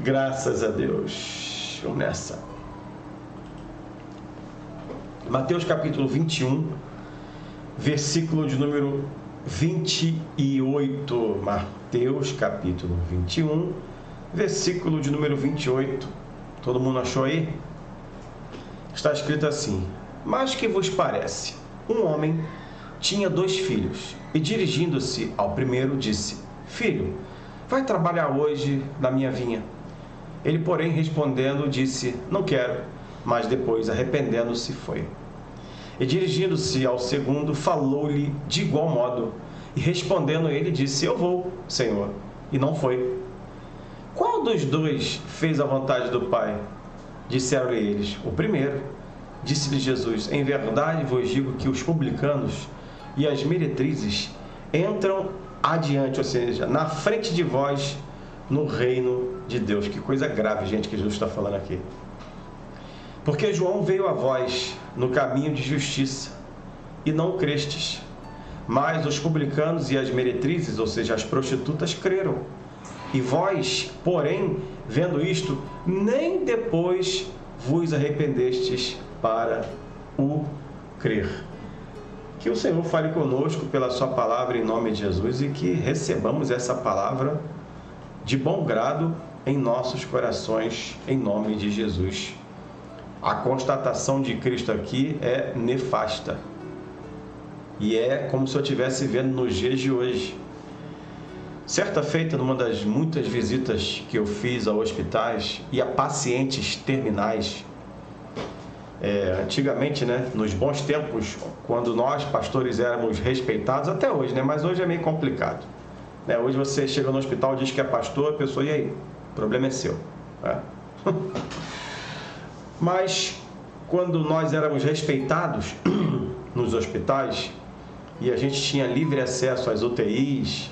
Graças a Deus. Vamos nessa. Mateus capítulo 21, versículo de número 28. Mateus capítulo 21, versículo de número 28. Todo mundo achou aí? Está escrito assim: mas que vos parece? Um homem tinha 2 filhos, e dirigindo-se ao primeiro, disse: Filho, vai trabalhar hoje na minha vinha. Ele, porém, respondendo, disse: Não quero. Mas depois, arrependendo-se, foi. E dirigindo-se ao segundo, falou-lhe de igual modo. E respondendo ele, disse: Eu vou, Senhor. E não foi. Qual dos 2 fez a vontade do Pai? Disseram eles: O primeiro. Disse-lhe Jesus: Em verdade vos digo que os publicanos e as meretrizes entram adiante, ou seja, na frente de vós, no reino de Deus. Que coisa grave, gente, que Jesus está falando aqui. Porque João veio a vós no caminho de justiça, e não crestes. Mas os publicanos e as meretrizes, ou seja, as prostitutas, creram. E vós, porém, vendo isto, nem depois vos arrependestes para o crer. Que o Senhor fale conosco pela sua palavra em nome de Jesus e que recebamos essa palavra de bom grado em nossos corações, em nome de Jesus. A constatação de Cristo aqui é nefasta. E é como se eu estivesse vendo nos dias de hoje. Certa feita, numa das muitas visitas que eu fiz a hospitais e a pacientes terminais, antigamente, né, nos bons tempos, quando nós, pastores, éramos respeitados, até hoje, né, mas hoje é meio complicado. Hoje você chega no hospital, diz que é pastor, a pessoa, e aí? O problema é seu. Mas, quando nós éramos respeitados nos hospitais, e a gente tinha livre acesso às UTIs,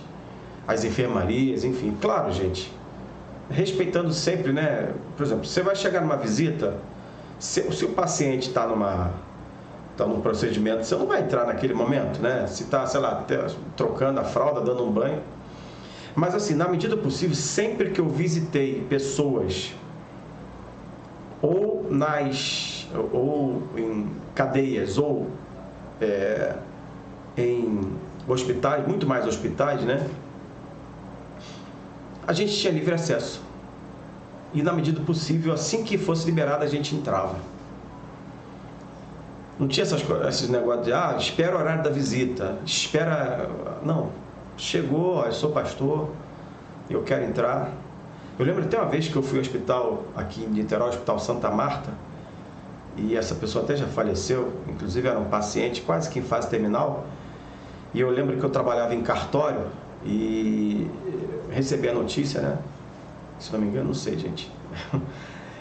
às enfermarias, enfim, claro, gente, respeitando sempre, né? Por exemplo, você vai chegar numa visita, se o paciente está num procedimento, você não vai entrar naquele momento, né? Se está, sei lá, trocando a fralda, dando um banho. Mas assim, na medida possível, sempre que eu visitei pessoas ou em cadeias ou em hospitais, muito mais hospitais, né? A gente tinha livre acesso. E na medida possível, assim que fosse liberado, a gente entrava. Não tinha esses negócios de, espera o horário da visita, espera... Não, chegou, eu sou pastor, eu quero entrar. Eu lembro até uma vez que eu fui ao hospital, aqui em Niterói, Hospital Santa Marta, e essa pessoa até já faleceu, inclusive era um paciente quase que em fase terminal, e eu lembro que eu trabalhava em cartório e recebi a notícia, né? Se não me engano, não sei, gente.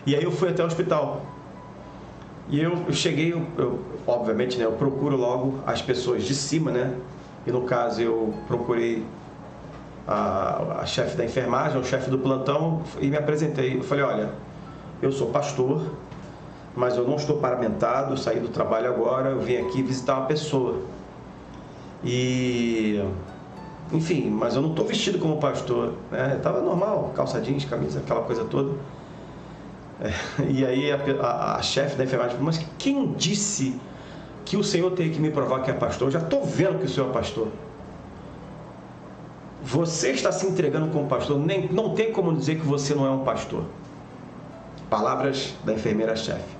E aí eu fui até o hospital. E eu cheguei, obviamente, né, eu procuro logo as pessoas de cima, né? E no caso eu procurei a chefe da enfermagem, o chefe do plantão, e me apresentei. Eu falei: olha, eu sou pastor, mas eu não estou paramentado, saí do trabalho agora, eu vim aqui visitar uma pessoa. E... enfim, mas eu não estou vestido como pastor, né? Estava normal, calça jeans, camisa, aquela coisa toda. E aí a chefe da enfermagem falou: mas quem disse que o senhor tem que me provar que é pastor? Eu já estou vendo que o senhor é pastor. Você está se entregando como pastor, não tem como dizer que você não é um pastor. Palavras da enfermeira-chefe.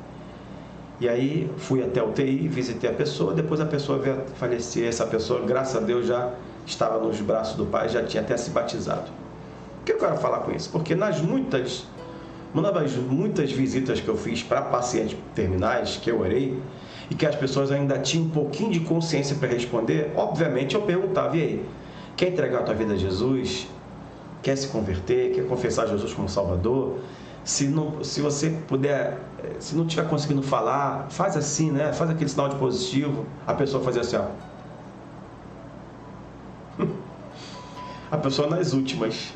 E aí fui até a UTI, visitei a pessoa, depois a pessoa veio a falecer. Essa pessoa, graças a Deus, já estava nos braços do Pai, já tinha até se batizado. O que eu quero falar com isso? Porque uma das muitas visitas que eu fiz para pacientes terminais, que eu orei, e que as pessoas ainda tinham um pouquinho de consciência para responder, obviamente eu perguntava: e aí, quer entregar a tua vida a Jesus? Quer se converter? Quer confessar Jesus como Salvador? Se você puder, se não estiver conseguindo falar, faz assim, né? Faz aquele sinal de positivo. A pessoa fazia assim, ó. A pessoa nas últimas,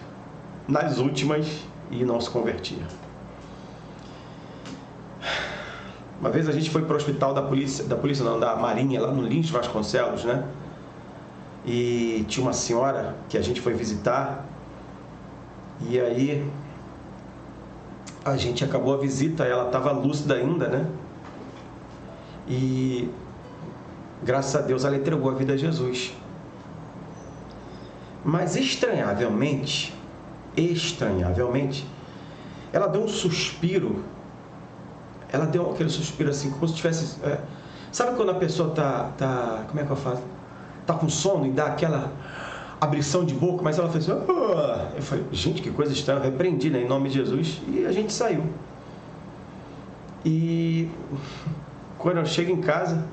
e não se convertia. Uma vez a gente foi para o hospital da Marinha, lá no Lins Vasconcelos, né? E tinha uma senhora que a gente foi visitar, e aí A gente acabou a visita, ela estava lúcida ainda, né? E graças a Deus ela entregou a vida a Jesus. Mas estranhavelmente, ela deu um suspiro. Ela deu aquele suspiro assim, como se tivesse... sabe quando a pessoa como é que eu faço? Tá com sono e dá aquela abrição de boca, mas ela fez assim... Eu falei, gente, que coisa estranha. Eu repreendi, né, em nome de Jesus, e a gente saiu. E quando eu chego em casa,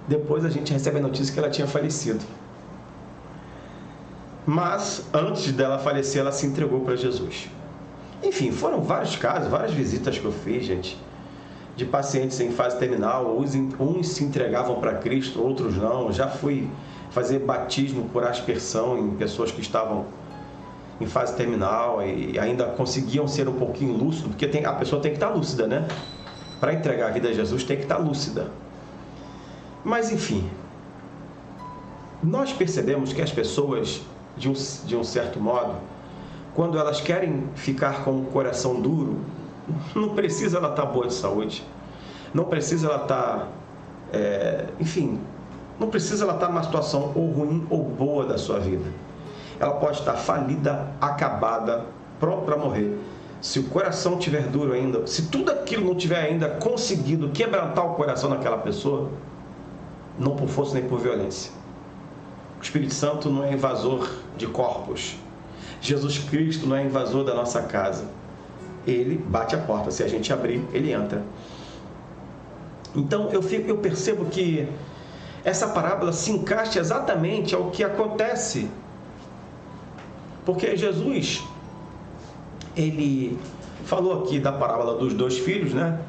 depois a gente recebe a notícia que ela tinha falecido. Mas, antes dela falecer, ela se entregou para Jesus. Enfim, foram vários casos, várias visitas que eu fiz, gente, de pacientes em fase terminal. Uns se entregavam para Cristo, outros não. Já fui fazer batismo por aspersão em pessoas que estavam em fase terminal e ainda conseguiam ser um pouquinho lúcido, porque a pessoa tem que estar lúcida, né? Para entregar a vida a Jesus, tem que estar lúcida. Mas, enfim, nós percebemos que as pessoas, de um certo modo, quando elas querem ficar com o coração duro, não precisa ela estar boa de saúde, não precisa ela estar, não precisa ela estar numa situação ou ruim ou boa da sua vida. Ela pode estar falida, acabada, pronta para morrer. Se o coração estiver duro ainda, se tudo aquilo não tiver ainda conseguido quebrantar o coração daquela pessoa, não por força nem por violência. O Espírito Santo não é invasor de corpos. Jesus Cristo não é invasor da nossa casa. Ele bate a porta. Se a gente abrir, ele entra. Então, eu percebo que essa parábola se encaixa exatamente ao que acontece. Porque Jesus, ele falou aqui da parábola dos 2 filhos, né?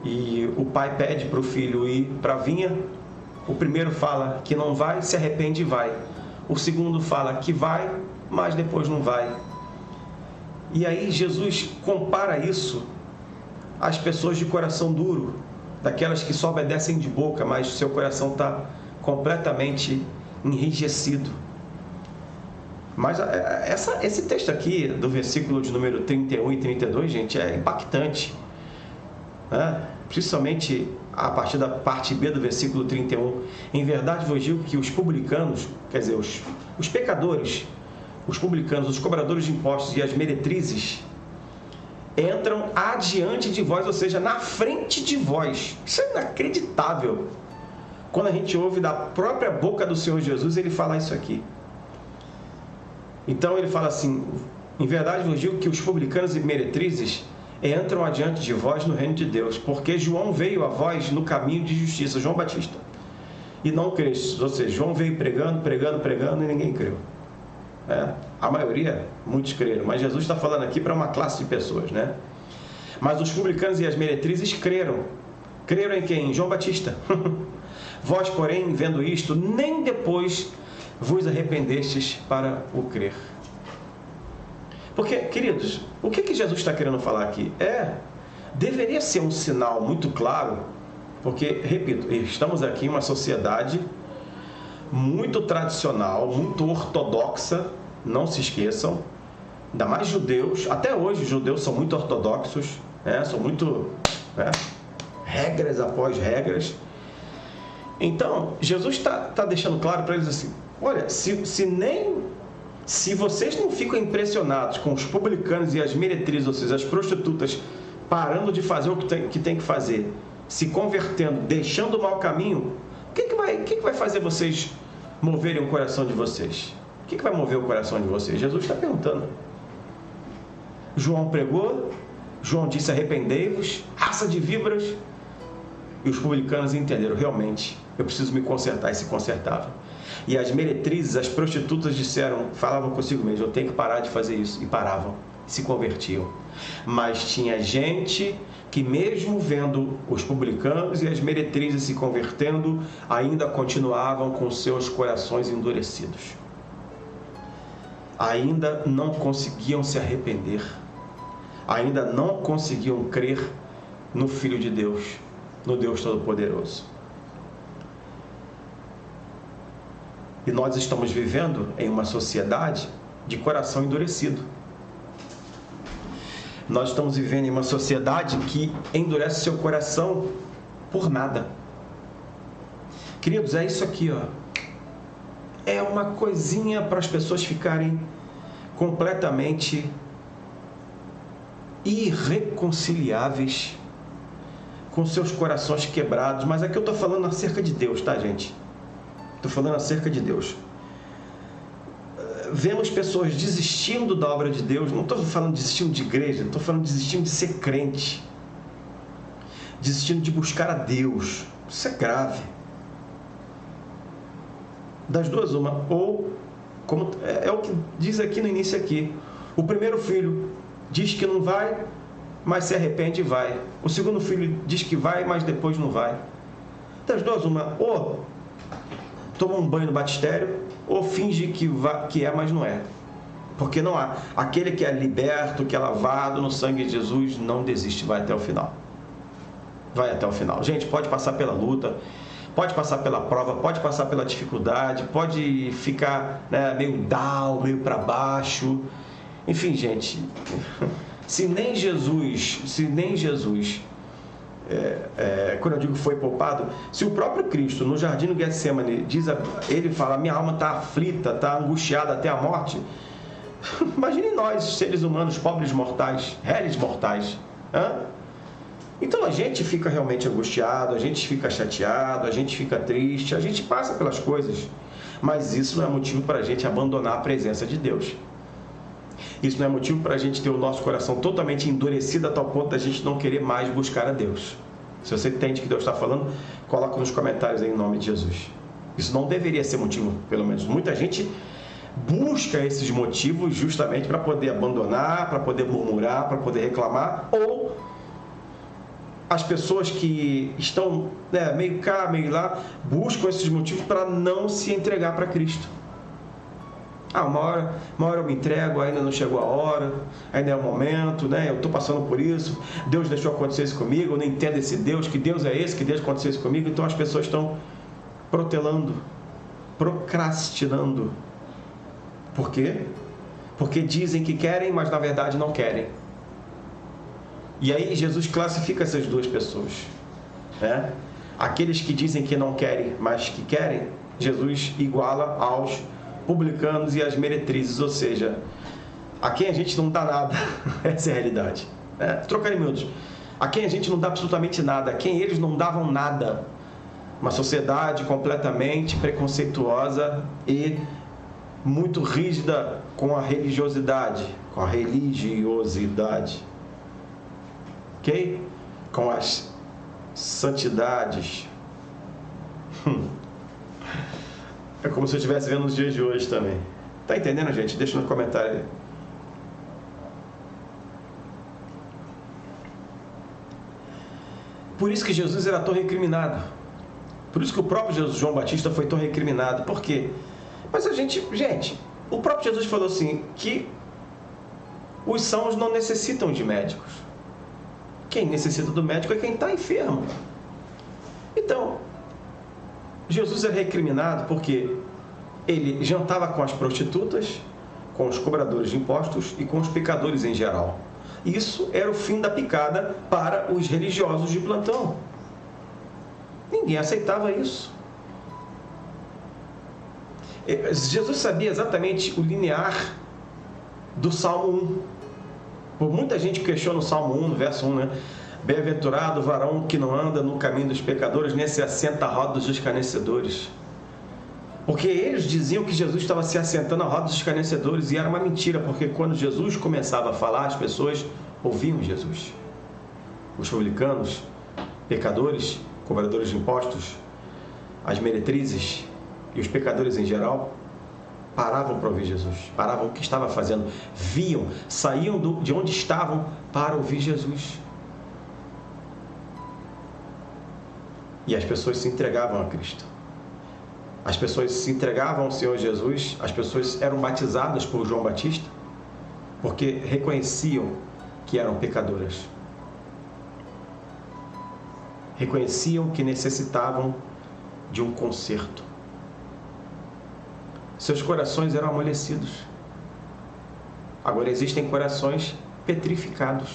E o pai pede para o filho ir para a vinha. O primeiro fala que não vai, se arrepende e vai. O segundo fala que vai, mas depois não vai. E aí Jesus compara isso às pessoas de coração duro, daquelas que só obedecem de boca, mas seu coração está completamente enrijecido. Mas esse texto aqui, do versículo de número 31 e 32, gente, é impactante, né? Principalmente a partir da parte B do versículo 31. Em verdade vos digo que os publicanos, quer dizer, os pecadores, os publicanos, os cobradores de impostos e as meretrizes, entram adiante de vós, ou seja, na frente de vós. Isso é inacreditável. Quando a gente ouve da própria boca do Senhor Jesus, ele fala isso aqui. Então ele fala assim: em verdade vos digo que os publicanos e meretrizes entram adiante de vós no reino de Deus, porque João veio a vós no caminho de justiça, João Batista, e não crestes. Ou seja, João veio pregando e ninguém creu. A maioria, muitos creram, mas Jesus está falando aqui para uma classe de pessoas, né? Mas os publicanos e as meretrizes creram. Creram em quem? Em João Batista. Vós, porém, vendo isto, nem depois vos arrependestes para o crer. Porque, queridos, o que Jesus está querendo falar aqui? Deveria ser um sinal muito claro, porque, repito, estamos aqui em uma sociedade muito tradicional, muito ortodoxa, não se esqueçam, ainda mais judeus. Até hoje os judeus são muito ortodoxos, são muito regras após regras. Então, Jesus está deixando claro para eles assim: olha, se vocês não ficam impressionados com os publicanos e as meretrizes, ou seja, as prostitutas, parando de fazer o que tem que fazer, se convertendo, deixando o mau caminho, o que vai fazer vocês moverem o coração de vocês? O que vai mover o coração de vocês? Jesus está perguntando. João pregou, João disse: arrependei-vos, raça de víboras. E os publicanos entenderam: realmente, eu preciso me consertar, e se consertavam. E as meretrizes, as prostitutas falavam consigo mesmo: eu tenho que parar de fazer isso. E paravam, se convertiam. Mas tinha gente que, mesmo vendo os publicanos e as meretrizes se convertendo, ainda continuavam com seus corações endurecidos. Ainda não conseguiam se arrepender. Ainda não conseguiam crer no Filho de Deus, no Deus Todo-Poderoso. E nós estamos vivendo em uma sociedade de coração endurecido. Nós estamos vivendo em uma sociedade que endurece seu coração por nada. Queridos, é isso aqui, ó. É uma coisinha para as pessoas ficarem completamente irreconciliáveis com seus corações quebrados. Mas aqui eu estou falando acerca de Deus, tá, gente? Estou falando acerca de Deus. Vemos pessoas desistindo da obra de Deus. Não estou falando desistindo de igreja, estou falando desistindo de ser crente, desistindo de buscar a Deus. Isso é grave. Das duas, uma. Ou, como é o que diz aqui no início aqui, o primeiro filho diz que não vai, mas se arrepende e vai. O segundo filho diz que vai, mas depois não vai. Das duas, uma. Ou toma um banho no batistério, ou finge que é, mas não é. Porque não há. Aquele que é liberto, que é lavado no sangue de Jesus, não desiste, vai até o final. Vai até o final. Gente, pode passar pela luta, pode passar pela prova, pode passar pela dificuldade, pode ficar, né, meio down, meio para baixo. Enfim, gente, se nem Jesus, quando eu digo foi poupado, se o próprio Cristo no jardim do Getsemane ele fala, minha alma está aflita, está angustiada até a morte, imagine nós, seres humanos, pobres mortais, réis mortais, Então a gente fica realmente angustiado, a gente fica chateado, a gente fica triste, a gente passa pelas coisas, mas isso não é motivo para a gente abandonar a presença de Deus. Isso não é motivo para a gente ter o nosso coração totalmente endurecido a tal ponto da gente não querer mais buscar a Deus. Se você entende o que Deus está falando, coloca nos comentários aí em nome de Jesus. Isso não deveria ser motivo, pelo menos. Muita gente busca esses motivos justamente para poder abandonar, para poder murmurar, para poder reclamar, ou as pessoas que estão, meio cá, meio lá, buscam esses motivos para não se entregar para Cristo. Uma hora eu me entrego, ainda não chegou a hora, ainda é o momento, eu estou passando por isso, Deus deixou acontecer isso comigo, eu não entendo esse Deus, que Deus é esse, que Deus aconteceu isso comigo. Então as pessoas estão protelando, procrastinando. Por quê? Porque dizem que querem, mas na verdade não querem. E aí Jesus classifica essas duas pessoas, Aqueles que dizem que não querem, mas que querem, Jesus iguala aos publicanos e as meretrizes, ou seja, a quem a gente não dá nada. Essa é a realidade, trocando em miúdos, a quem a gente não dá absolutamente nada, a quem eles não davam nada. Uma sociedade completamente preconceituosa e muito rígida com a religiosidade, ok? Com as santidades. É como se eu estivesse vendo nos dias de hoje também. Tá entendendo, gente? Deixa no comentário aí. Por isso que Jesus era tão recriminado. Por isso que o próprio João Batista foi tão recriminado. Por quê? Mas o próprio Jesus falou assim, que os sãos não necessitam de médicos. Quem necessita do médico é quem está enfermo. Então, Jesus era recriminado porque ele jantava com as prostitutas, com os cobradores de impostos e com os pecadores em geral. Isso era o fim da picada para os religiosos de plantão. Ninguém aceitava isso. Jesus sabia exatamente o linear do Salmo 1. Por muita gente questiona o Salmo 1, no verso 1, Bem-aventurado o varão que não anda no caminho dos pecadores, nem se assenta à roda dos escarnecedores. Porque eles diziam que Jesus estava se assentando à roda dos escarnecedores, e era uma mentira, porque quando Jesus começava a falar, as pessoas ouviam Jesus. Os publicanos, pecadores, cobradores de impostos, as meretrizes e os pecadores em geral paravam para ouvir Jesus, paravam o que estava fazendo, viam, saíam de onde estavam para ouvir Jesus. E as pessoas se entregavam a Cristo. As pessoas se entregavam ao Senhor Jesus, as pessoas eram batizadas por João Batista, porque reconheciam que eram pecadoras. Reconheciam que necessitavam de um conserto. Seus corações eram amolecidos. Agora existem corações petrificados.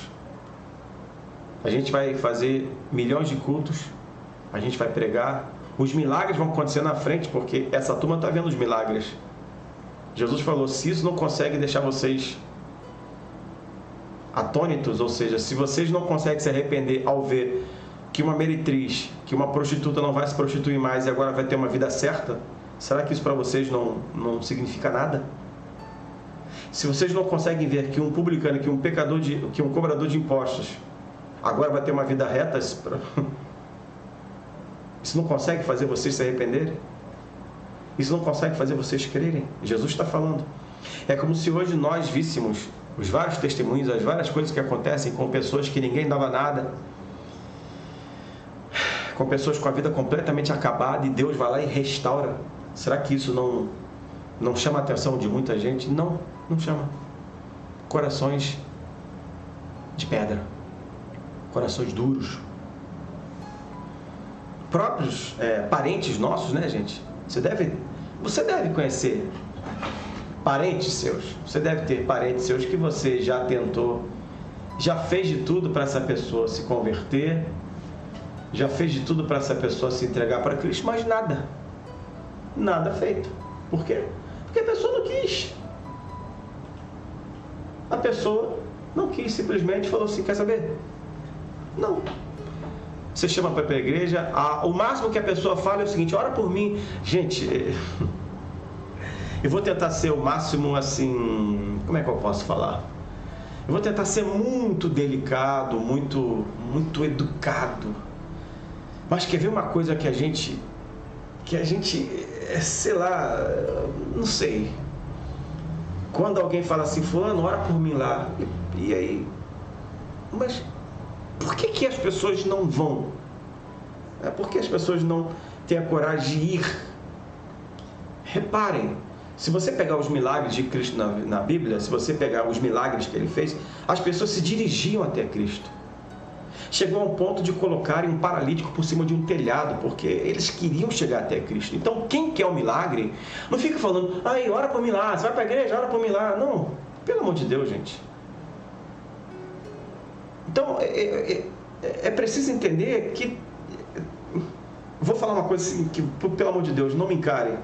A gente vai fazer milhões de cultos, a gente vai pregar, os milagres vão acontecer na frente, porque essa turma está vendo os milagres. Jesus falou, se isso não consegue deixar vocês atônitos, ou seja, se vocês não conseguem se arrepender ao ver que uma meretriz, que uma prostituta não vai se prostituir mais e agora vai ter uma vida certa, será que isso para vocês não significa nada? Se vocês não conseguem ver que um publicano, que um pecador, que um cobrador de impostos agora vai ter uma vida reta, isso não consegue fazer vocês se arrependerem? Isso não consegue fazer vocês crerem? Jesus está falando. É como se hoje nós víssemos os vários testemunhos, as várias coisas que acontecem com pessoas que ninguém dava nada, com pessoas com a vida completamente acabada, e Deus vai lá e restaura. Será que isso não chama a atenção de muita gente? Não chama. Corações de pedra, corações duros, próprios parentes nossos, né, gente? Você deve conhecer parentes seus. Você deve ter parentes seus que você já tentou, já fez de tudo para essa pessoa se converter, já fez de tudo para essa pessoa se entregar para Cristo, mas nada feito. Por quê? Porque a pessoa não quis. A pessoa não quis, simplesmente falou assim, quer saber? Não. Você chama para a igreja, o máximo que a pessoa fala é o seguinte, ora por mim. Gente, eu vou tentar ser o máximo assim, como é que eu posso falar? Eu vou tentar ser muito delicado, muito educado. Mas quer ver uma coisa que a gente, sei lá, não sei. Quando alguém fala assim, fulano, ora por mim lá. E aí? Mas por que as pessoas não vão? Por que as pessoas não têm a coragem de ir? Reparem, se você pegar os milagres de Cristo na Bíblia, se você pegar os milagres que ele fez, as pessoas se dirigiam até Cristo. Chegou ao ponto de colocarem um paralítico por cima de um telhado, porque eles queriam chegar até Cristo. Então, quem quer o milagre, não fica falando, ai, ora por mim lá, você vai para a igreja, ora por mim lá. Não, pelo amor de Deus, gente. Então, é preciso entender que... Vou falar uma coisa assim, que, pelo amor de Deus, não me encarem.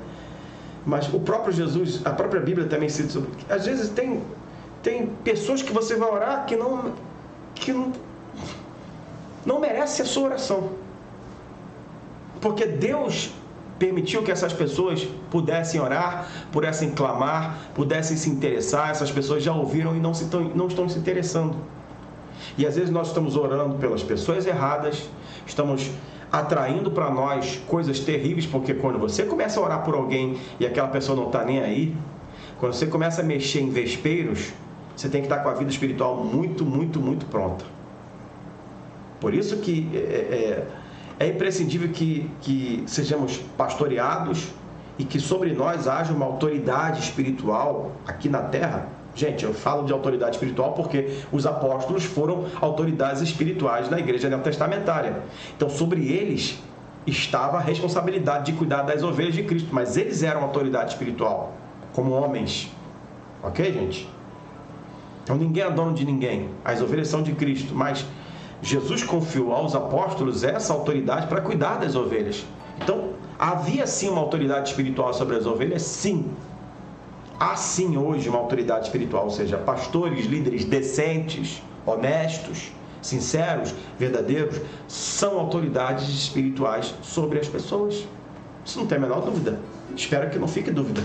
Mas o próprio Jesus, a própria Bíblia também cita sobre... Às vezes tem pessoas que você vai orar que não merece a sua oração. Porque Deus permitiu que essas pessoas pudessem orar, pudessem clamar, pudessem se interessar. Essas pessoas já ouviram e não estão se interessando. E às vezes nós estamos orando pelas pessoas erradas, estamos atraindo para nós coisas terríveis, porque quando você começa a orar por alguém e aquela pessoa não está nem aí, quando você começa a mexer em vespeiros, você tem que estar com a vida espiritual muito pronta. Por isso que é imprescindível que sejamos pastoreados e que sobre nós haja uma autoridade espiritual aqui na terra. Gente, eu falo de autoridade espiritual porque os apóstolos foram autoridades espirituais na igreja neotestamentária. Então, sobre eles estava a responsabilidade de cuidar das ovelhas de Cristo, mas eles eram autoridade espiritual, como homens. Ok, gente? Então, ninguém é dono de ninguém. As ovelhas são de Cristo, mas Jesus confiou aos apóstolos essa autoridade para cuidar das ovelhas. Então, havia sim uma autoridade espiritual sobre as ovelhas? Sim. Há sim hoje uma autoridade espiritual, ou seja, pastores, líderes decentes, honestos, sinceros, verdadeiros, são autoridades espirituais sobre as pessoas. Isso não tem a menor dúvida. Espero que não fique dúvida.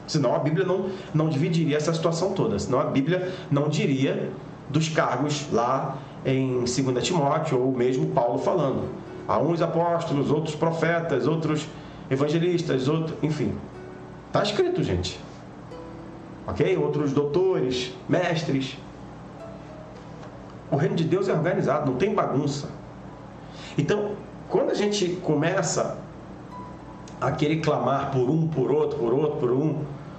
Senão a Bíblia não dividiria essa situação toda. Senão a Bíblia não diria dos cargos lá em 2 Timóteo, ou mesmo Paulo falando. Há uns apóstolos, outros profetas, outros evangelistas, enfim. Está escrito, gente. Ok? Outros doutores, mestres. O reino de Deus é organizado, não tem bagunça. Então, quando a gente começa a querer clamar por um, por outro,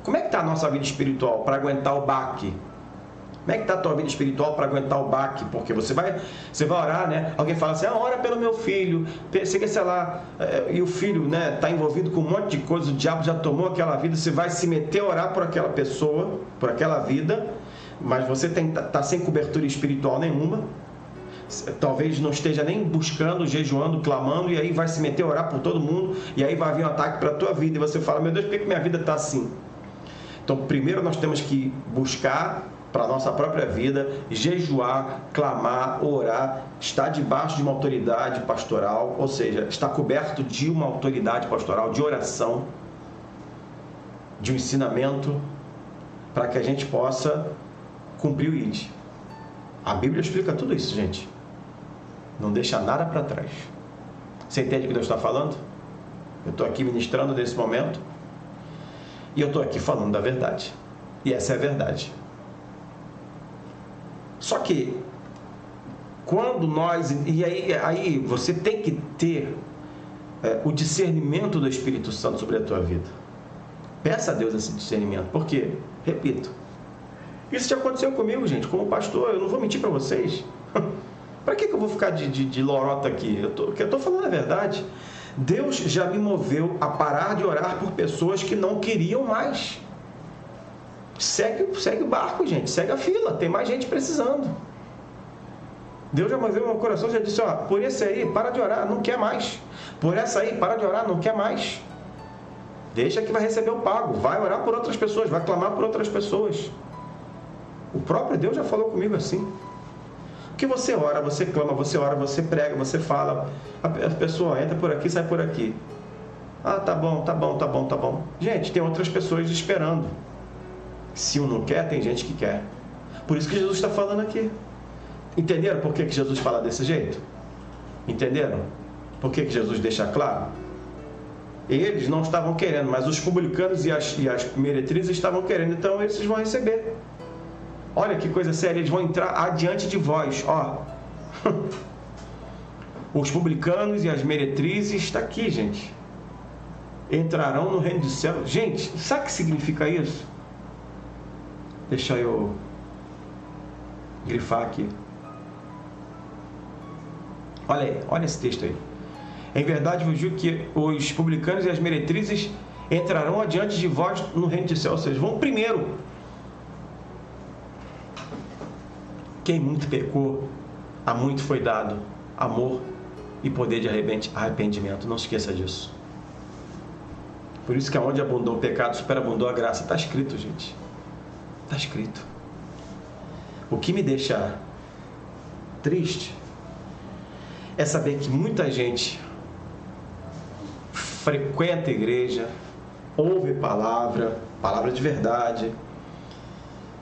como é que está a nossa vida espiritual para aguentar o baque? Como é que está a tua vida espiritual para aguentar o baque? Porque você vai orar, né? Alguém fala assim, ora pelo meu filho, sei lá, e o filho, né, está envolvido com um monte de coisa, o diabo já tomou aquela vida, você vai se meter a orar por aquela pessoa, por aquela vida, mas você está sem cobertura espiritual nenhuma, talvez não esteja nem buscando, jejuando, clamando, e aí vai se meter a orar por todo mundo, e aí vai vir um ataque para a tua vida, e você fala, meu Deus, por que minha vida está assim? Então, primeiro nós temos que buscar para a nossa própria vida, jejuar, clamar, orar, estar debaixo de uma autoridade pastoral, ou seja, estar coberto de uma autoridade pastoral, de oração, de um ensinamento, para que a gente possa cumprir o ID. A Bíblia explica tudo isso, gente. Não deixa nada para trás. Você entende o que Deus está falando? Eu estou aqui ministrando nesse momento e eu estou aqui falando da verdade. E essa é a verdade. Só que, quando nós... E aí você tem que ter o discernimento do Espírito Santo sobre a tua vida. Peça a Deus esse discernimento. Por quê? Repito. Isso já aconteceu comigo, gente. Como pastor, eu não vou mentir para vocês. Para que eu vou ficar de lorota aqui? Eu estou falando a verdade. Deus já me moveu a parar de orar por pessoas que não queriam mais. Segue o barco, gente. Segue a fila. Tem mais gente precisando. Deus já moveu meu coração. Já disse, ó, por esse aí, para de orar, não quer mais. Por essa aí, para de orar, não quer mais. Deixa que vai receber o pago. Vai orar por outras pessoas. Vai clamar por outras pessoas. O próprio Deus já falou comigo assim. Que você ora, você clama, você ora, você prega, você fala. A pessoa entra por aqui, sai por aqui. Ah, tá bom. Gente, tem outras pessoas esperando. Se um não quer, tem gente que quer. Por isso que Jesus está falando aqui. Entenderam por que Jesus fala desse jeito? Entenderam? Por que Jesus deixa claro? Eles não estavam querendo, mas os publicanos e as meretrizes estavam querendo, então eles vão receber. Olha que coisa séria, eles vão entrar adiante de vós, ó. Os publicanos e as meretrizes, está aqui, gente. Entrarão no reino do céu. Gente, sabe o que significa isso? Deixa eu grifar aqui. Olha aí, olha esse texto aí. Em verdade vos digo que os publicanos e as meretrizes entrarão adiante de vós no reino do céu. Ou seja, vão primeiro. Quem muito pecou, a muito foi dado amor e poder de arrependimento. Não esqueça disso. Por isso que aonde abundou o pecado, superabundou a graça. Está escrito, gente. Está escrito. O que me deixa triste é saber que muita gente frequenta a igreja, ouve palavra de verdade,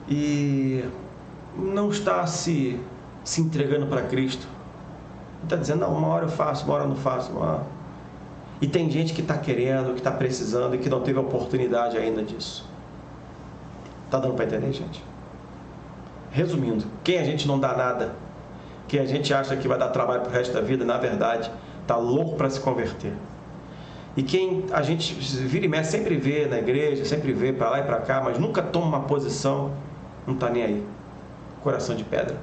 e não está se entregando para Cristo. Está dizendo, não, uma hora eu faço, uma hora eu não faço. E tem gente que está querendo, que está precisando e que não teve a oportunidade ainda disso. Está dando para entender, gente? Resumindo, quem a gente não dá nada, quem a gente acha que vai dar trabalho para o resto da vida, na verdade, está louco para se converter. E quem a gente vira e mexe, sempre vê na igreja, sempre vê para lá e para cá, mas nunca toma uma posição, não está nem aí. Coração de pedra.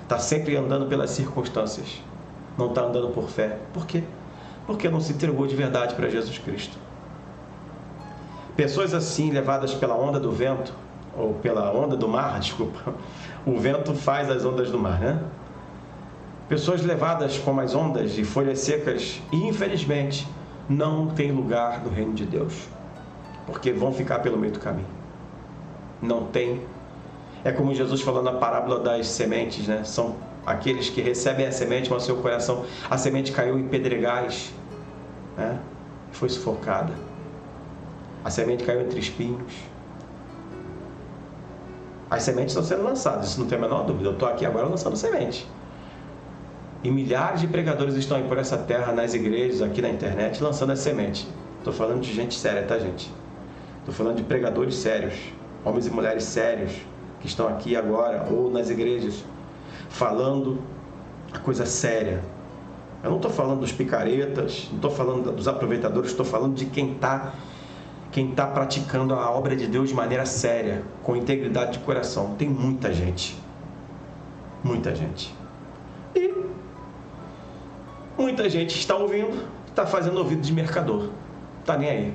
Está sempre andando pelas circunstâncias. Não está andando por fé. Por quê? Porque não se entregou de verdade para Jesus Cristo. Pessoas assim, levadas pela onda do vento, ou pela onda do mar, desculpa. O vento faz as ondas do mar, né? Pessoas levadas como as ondas de folhas secas, e infelizmente, não tem lugar no reino de Deus. Porque vão ficar pelo meio do caminho. Não tem. É como Jesus falou na parábola das sementes, né? São aqueles que recebem a semente, mas o seu coração, a semente caiu em pedregais, né? Foi sufocada. A semente caiu entre espinhos. As sementes estão sendo lançadas, isso não tem a menor dúvida. Eu estou aqui agora lançando semente. E milhares de pregadores estão aí por essa terra, nas igrejas, aqui na internet, lançando as sementes. Estou falando de gente séria, tá, gente? Estou falando de pregadores sérios, homens e mulheres sérios, que estão aqui agora, ou nas igrejas, falando a coisa séria. Eu não estou falando dos picaretas, não estou falando dos aproveitadores, estou falando de quem está praticando a obra de Deus de maneira séria, com integridade de coração. Tem muita gente. Muita gente. E muita gente está ouvindo, está fazendo ouvido de mercador. Está nem aí.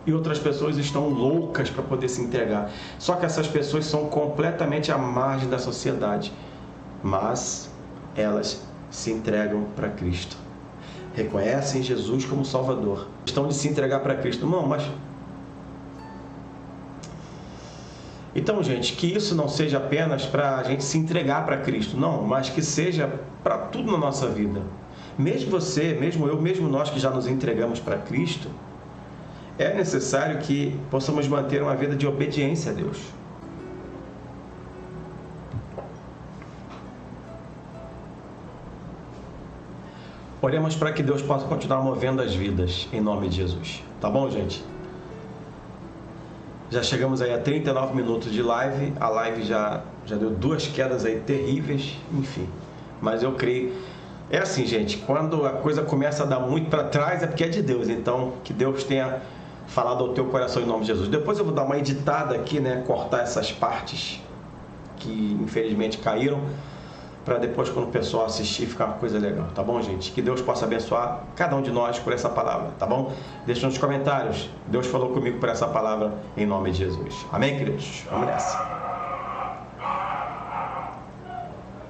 e outras pessoas estão loucas para poder se entregar. Só que essas pessoas são completamente à margem da sociedade, mas elas se entregam para Cristo. Reconhecem Jesus como Salvador. Estão de se entregar para Cristo. Não, mas... Então, gente, que isso não seja apenas para a gente se entregar para Cristo, não, mas que seja para tudo na nossa vida. Mesmo você, mesmo eu, mesmo nós que já nos entregamos para Cristo, é necessário que possamos manter uma vida de obediência a Deus. Oremos para que Deus possa continuar movendo as vidas, em nome de Jesus. Tá bom, gente? Já chegamos aí a 39 minutos de live. A live já deu 2 quedas aí terríveis, enfim. Mas eu creio... É assim, gente, quando a coisa começa a dar muito para trás é porque é de Deus. Então, que Deus tenha falado ao teu coração em nome de Jesus. Depois eu vou dar uma editada aqui, né? Cortar essas partes que infelizmente caíram, para depois, quando o pessoal assistir, ficar uma coisa legal, tá bom, gente? Que Deus possa abençoar cada um de nós por essa palavra, tá bom? Deixa nos comentários. Deus falou comigo por essa palavra em nome de Jesus. Amém, queridos? Vamos nessa.